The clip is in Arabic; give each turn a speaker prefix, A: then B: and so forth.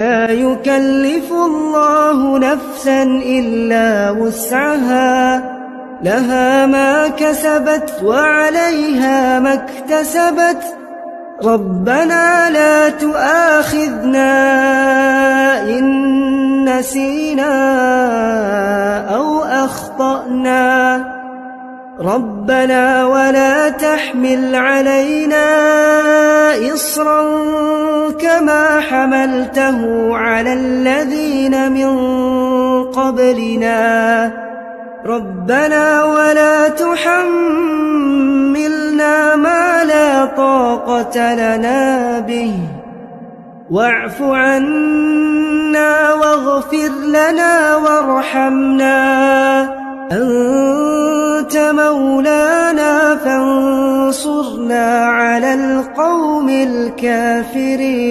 A: لا يكلف الله نفسا إلا وسعها لها ما كسبت وعليها ما اكتسبت ربنا لا تؤاخذنا إن نسينا أو أخطأنا ربنا ولا تحمل علينا إصرا كما حملته على الذين من قبلنا ربنا ولا تحملنا ما لا طاقة لنا به واعف عنا واغفر لنا وارحمنا أنت مولانا فانصرنا على القوم الكافرين.